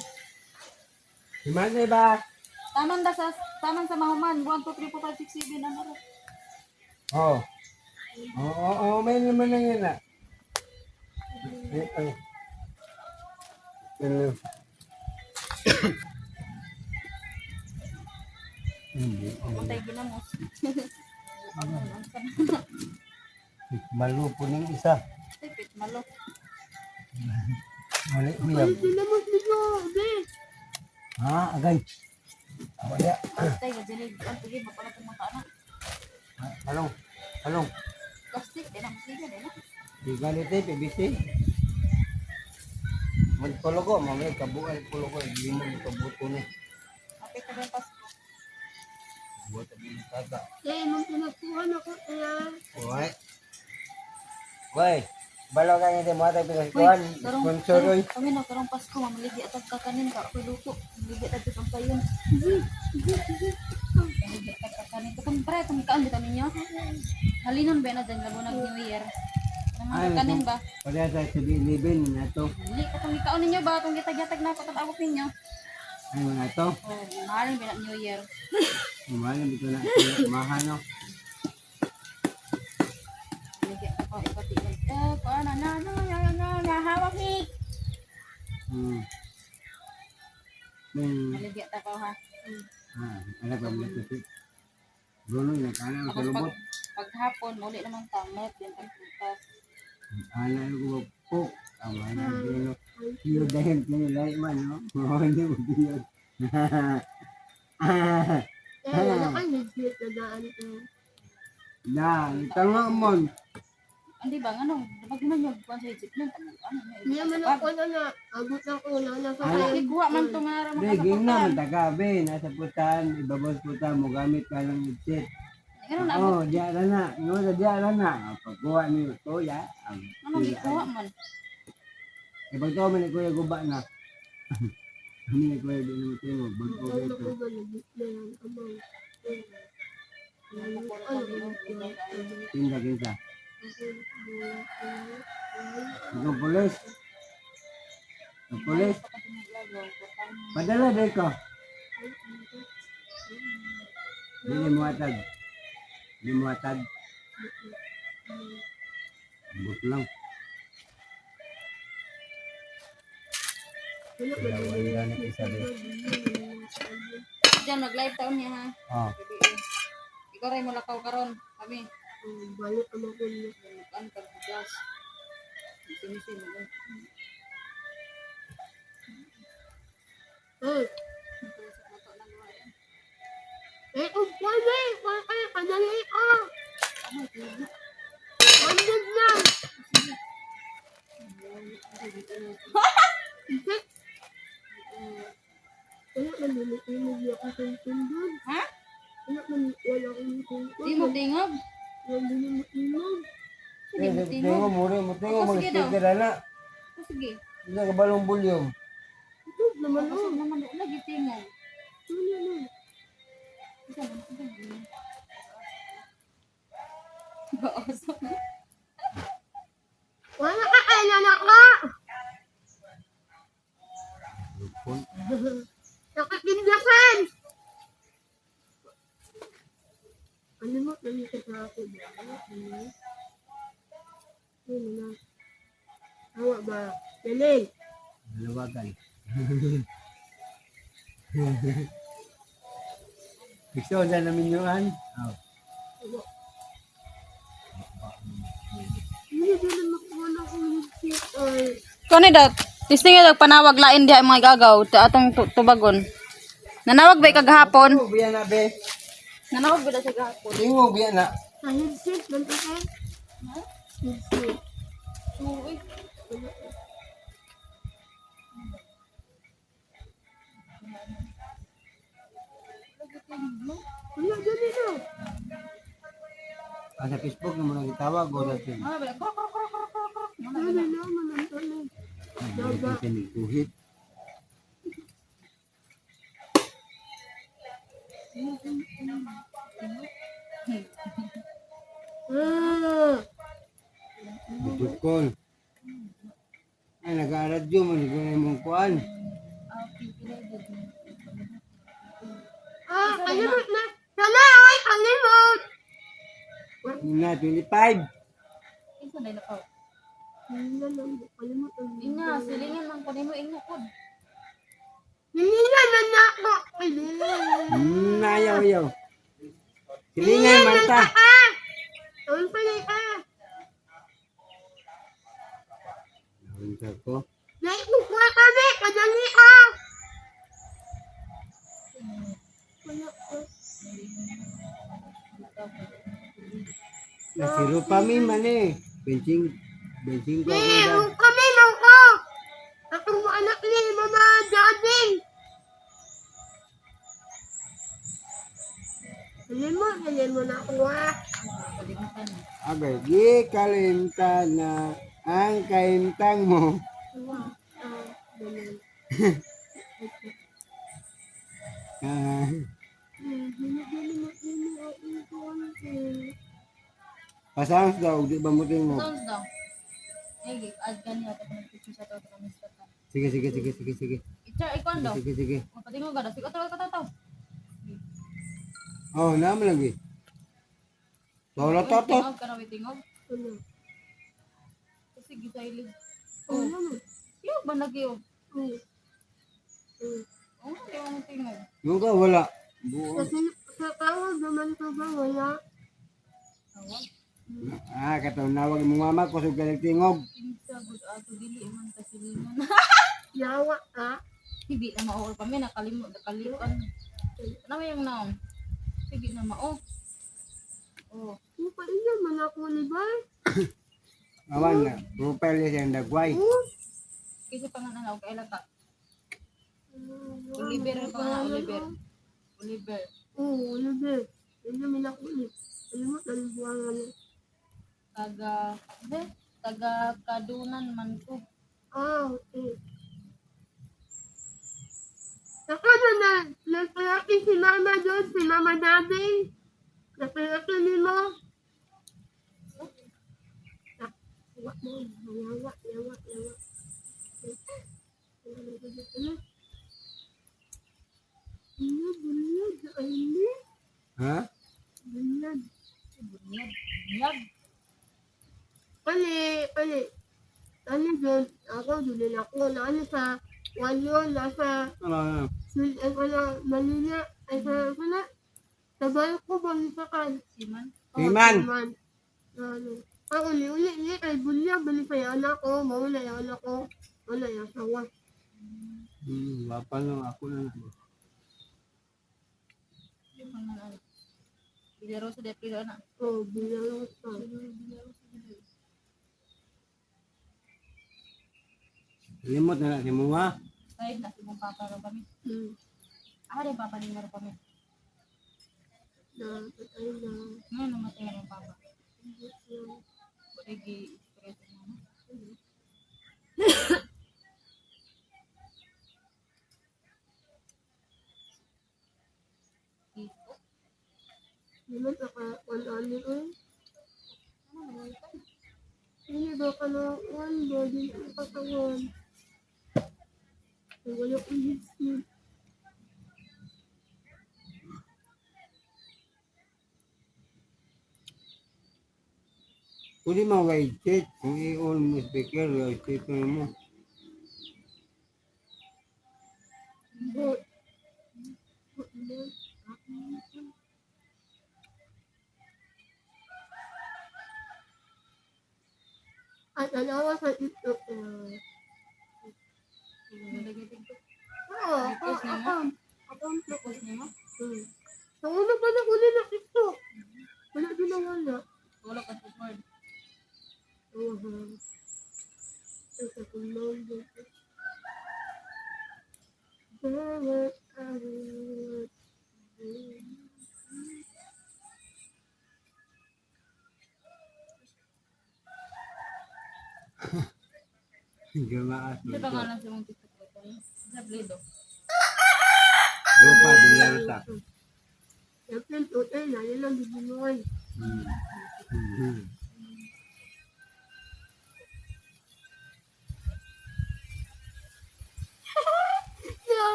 Gimana ba? Taman sa mahuman. 1, 2, 3, 4, 5, 6, 7. Ano rin? Oh. Oo, may naman na yun ah. Ano? Puntay ginamos. Malo po ng isa. Tipit, malo. Mali uyab. Sila mo dito. Be. Ha, agay. Wala. Tay, gajinig. Ang tigil, mapala itong mga anak. Halong. Halong. Plastic, din ang siga, din. Tiga nito, PBC. Magpulugo, mamaya kabuhay pulugo. Hindi mo kabuto na. Kapit na rin Pasko. Buhat ang mga taga. Say mo pinakuha na ko kaya. Uy. Uy. Balaw ka nga mo tayo pinasikuhan. Sponsor uy. Kami na, karong Pasko, mamaligi at kakanin ka. Ako'y luto. Mamaligi at itong sayon. Mamaligi at kakanin. Kung pre, itong kaan dito ninyo. Halinon ba na dyan, lagunag New Year. Naman kakanin ba? Pagka sa sabi-libin na ito. Hindi, katong ikaon ninyo ba? Itong gitag-gitag na patatawag ninyo. Ay mga ito. Oh, mahalin ba na New Year? Umalan dito na ito. Mahal no. Mamaligi at ako. Hawak ni. Hmm. Maligya ta ko ha. Anak ko mo kasi. Gulo na kana sa lubot. Paghapon, muli naman tamet, din ang prutas. Anak ko po. Ang anak ko. Iyo dahil kinilay man, no? Hindi mo biyod. Wala ka, legit na daan ko. Tanga mo. Andi ba, ano, pag man yung kuwan sa isip niya, ano, Hindi naman ako na abot ng una na sa Lagi kuha man itong nga ramang Beging na, matagabi. Nasa putan, ibabos putan mo gamit ka ng itsit. Ganun na, Oh, diya na. No, diya na. Pagkuha niyo to, ya. ano, ikuha man. Ibang to, may kuya guba na. Hindi na kuya, di naman tingog. Bagko Ano dito. ko ba, legit na yan, amang. Kinsa, kinsa. Ang pulis. Ang pulis. Padala din ko. Hindi mo atag. Hindi mo atag. Bus lang. Wala na isa din. Diyan, mag-live taon niya ha. Oh. Ikaw rin mo lakaw karon kami. Balik ang mga kulo. Kan ka bugas. Sinisin mo. Pwede! Pwede! Kadali ka! Pwede na! Wala naman hindi ako sa tundod. Ha? Wala akong tundod. Di mo tingog. Wala naman inog. Sige, mo tingog. Tingog mo rin. Tingog mo. Sige daw. Speaker na. Sige. Hindi ka balong volume. Ito naman Kasi naman lagi tingog. Wala na. Baoso. Wala ka kailan ako! Nakakindyakan! Ano mo? Nandito sa ako ba? Ano na? Hawa ba? Dalil! Lawagan. Gusto na namin yung an? Oh. Hindi na makuha na akong lipstick. Ay, Kani dat, listing nga panawag lain diha mga gagaw ta atong tubagon. Nanawag ba kagahapon? Tingog biya na be. Nanawag ba sa gahapon? Tingog biya na. sa lipstick, ganito ka? Lipstick. Uy. Wala, dali na. Sa Facebook naman ang itawag o natin. Ah, bala. Krok krok krok krok krok, krok. Dali na, manantali. Ang natin ni Kuhit. Ah, Bidukol. Ay, nag-aaradyo mo. Hindi ko na mong kuhan. kalimut na. Sana, ay, kalimut. Na, 25. Isa na nakaw. Hindi na, kalimut. Ina, silingan man ko nimo ingo pod. Hindi na ako. Ayaw. Silingay, Marta. Tawin pa lang ka. Punta ko. Naikukuha kami, kadali ah. Wala ko. Nasiro pa mi man eh. Benching ko ako dyan. Meron kami lang ko. Akong anak ni Mama Jading. Halin mo na ako ah. Agay, di kalimtan na ang kaintang mo. Ganun. Ah, pasang daw, di ba mo mo? Sounds daw. Eh, add kaniya ta kung sa to kami sa ta. Sige. Icha ikon daw. Sige. Patingo ga daw. Sige taw. Oh, naman lagi. Wala to. Tingog ka na tingog. Ano? Sige Sige, silid. Oh, naman. Yung ba nagyo? Oh. Oo, di mo tingog. Yung ka, wala. Buo. Kasi sa tawag naman ko ba wala? Katawag mo mama ko sa tingog. Kinsa, good ato, dili man kasilingan. Yawa ka? Hindi na mao kami, nakalimutan. Ano ba yung naon? Sige na mao. Oh, Yung pa ina man ako ni ba? Awan na. Profile niya siyang dagway. kasi pangalan ako, kailan ka? Oliver ang pangalan, Oliver. Oliver. Oo, Oliver. Yan namin ako ni. Alam mo, nalibuangan niya. Taga Kadunan man ko. Ah, okay. Ako na nagpalaki si mama doon, si mama namin. Nagpalaki ni mo. Yawa mo, yawa. Bunyag, ayun. Ha? Bunyag. Bunyag. Ali doon, ako doon ako. Naano sa Walyon, nasa Ano? Manila, ay sa barko balisakan. Siman. Siman. Ako uli, ay bunyag, bali pa yung anak ko, mawala yung anak ko, wala yung asawa. Wapa lang ako na. Yung pangalan. Bilaro sa depilo na. Oh, bilang ko. Limot na si Muha. Kahit na si mong papa rin kami. Rin papa ni rin kami. Patay na. Ngayon namatay rin papa. Lagi stress mo. Naman ako, one ko. Hindi ba ka na one body ang katawan? Wala kong hitsip. Pwede ma-wait kung i-on mo speaker, speaker mo. At alawa sa TikTok. Oo, Tapos niya mo? sa una pa na huli na TikTok. Wala din na wala. Wala ka support. Ay, sa kulong dito. Bawat araw. Gamaas mo Ano ito. pangalan sa mong TikTok ko? Sa Bledo. Lupa, bilarita. Yapin, tutay na, yun lang bibinuay.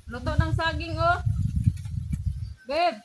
Luto ng saging, oh. Babe.